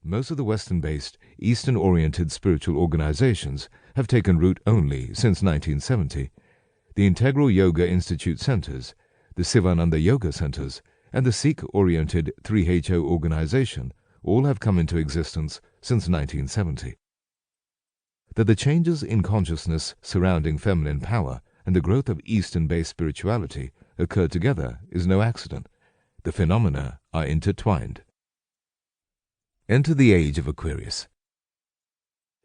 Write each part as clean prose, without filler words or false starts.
most of the Western-based, Eastern-oriented spiritual organizations have taken root only since 1970. The Integral Yoga Institute centers, the Sivananda Yoga centers, and the Sikh-oriented 3HO organization all have come into existence since 1970. That the changes in consciousness surrounding feminine power and the growth of Eastern-based spirituality occur together is no accident. The phenomena are intertwined. Enter the Age of Aquarius.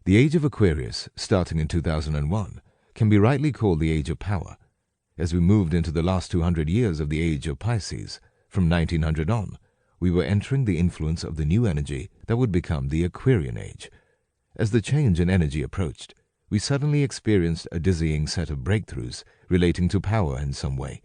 The Age of Aquarius, starting in 2001, can be rightly called the Age of Power. As we moved into the last 200 years of the Age of Pisces, from 1900 on, we were entering the influence of the new energy that would become the Aquarian Age. As the change in energy approached, we suddenly experienced a dizzying set of breakthroughs relating to power in some way.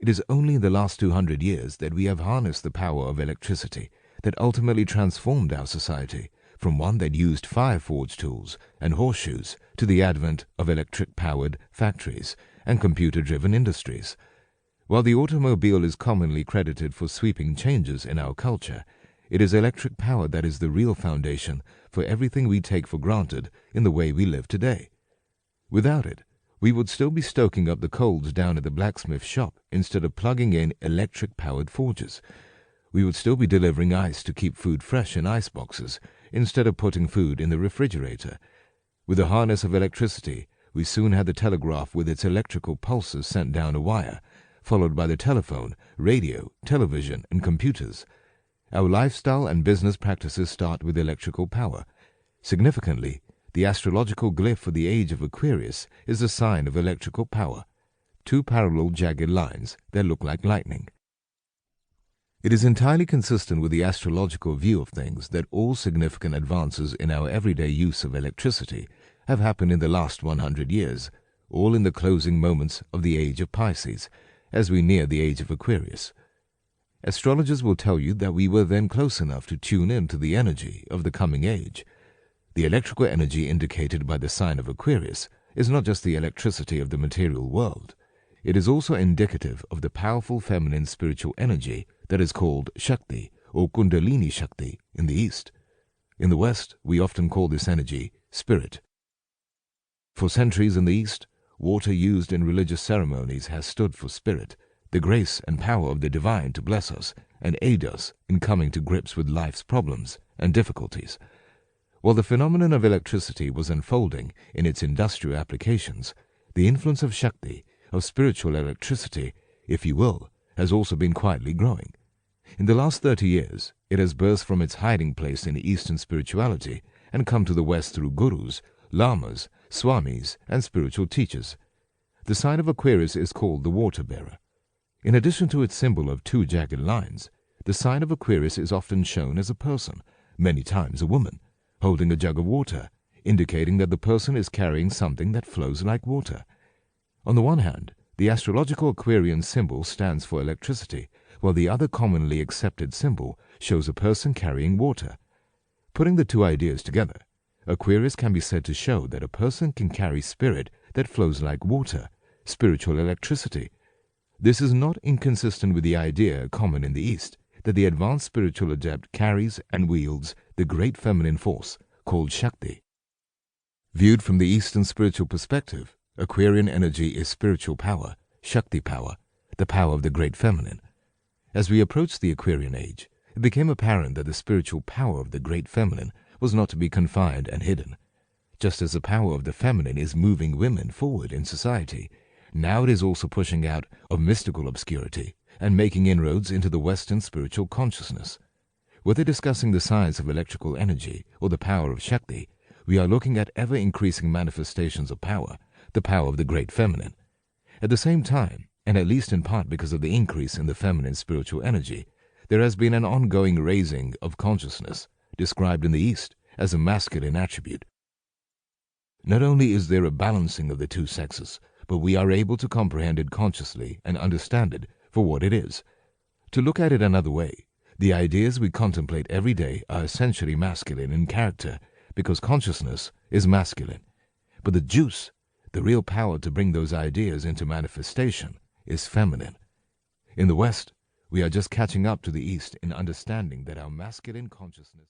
It is only in the last 200 years that we have harnessed the power of electricity that ultimately transformed our society from one that used fire-forged tools and horseshoes to the advent of electric-powered factories and computer-driven industries. While the automobile is commonly credited for sweeping changes in our culture, it is electric power that is the real foundation for everything we take for granted in the way we live today. Without it, we would still be stoking up the coals down at the blacksmith shop instead of plugging in electric-powered forges. We would still be delivering ice to keep food fresh in ice boxes instead of putting food in the refrigerator. With the harness of electricity, we soon had the telegraph with its electrical pulses sent down a wire, followed by the telephone, radio, television, and computers. Our lifestyle and business practices start with electrical power. Significantly, the astrological glyph for the Age of Aquarius is a sign of electrical power, two parallel jagged lines that look like lightning. It is entirely consistent with the astrological view of things that all significant advances in our everyday use of electricity have happened in the last 100 years, all in the closing moments of the Age of Pisces, as we near the Age of Aquarius. Astrologers will tell you that we were then close enough to tune in to the energy of the coming age. The electrical energy indicated by the sign of Aquarius is not just the electricity of the material world. It is also indicative of the powerful feminine spiritual energy that is called Shakti or Kundalini Shakti in the East. In the West, we often call this energy spirit. For centuries in the East, water used in religious ceremonies has stood for spirit, the grace and power of the divine to bless us and aid us in coming to grips with life's problems and difficulties. While the phenomenon of electricity was unfolding in its industrial applications, the influence of Shakti, of spiritual electricity, if you will, has also been quietly growing. In the last 30 years, it has burst from its hiding place in Eastern spirituality and come to the West through gurus, lamas, swamis, and spiritual teachers. The sign of Aquarius is called the water bearer. In addition to its symbol of two jagged lines, the sign of Aquarius is often shown as a person, many times a woman, holding a jug of water, indicating that the person is carrying something that flows like water. On the one hand, the astrological Aquarian symbol stands for electricity, while the other commonly accepted symbol shows a person carrying water. Putting the two ideas together, Aquarius can be said to show that a person can carry spirit that flows like water, spiritual electricity. This is not inconsistent with the idea common in the East that the advanced spiritual adept carries and wields the great feminine force called Shakti. Viewed from the Eastern spiritual perspective, Aquarian energy is spiritual power, Shakti power, the power of the great feminine. As we approached the Aquarian age, it became apparent that the spiritual power of the great feminine was not to be confined and hidden. Just as the power of the feminine is moving women forward in society, now it is also pushing out of mystical obscurity and making inroads into the Western spiritual consciousness. Whether discussing the science of electrical energy or the power of Shakti, we are looking at ever-increasing manifestations of power, the power of the great feminine. At the same time, and at least in part because of the increase in the feminine spiritual energy, there has been an ongoing raising of consciousness, described in the East as a masculine attribute. Not only is there a balancing of the two sexes, but we are able to comprehend it consciously and understand it for what it is. To look at it another way, the ideas we contemplate every day are essentially masculine in character because consciousness is masculine. But the juice, the real power to bring those ideas into manifestation, is feminine. In the West, we are just catching up to the East in understanding that our masculine consciousness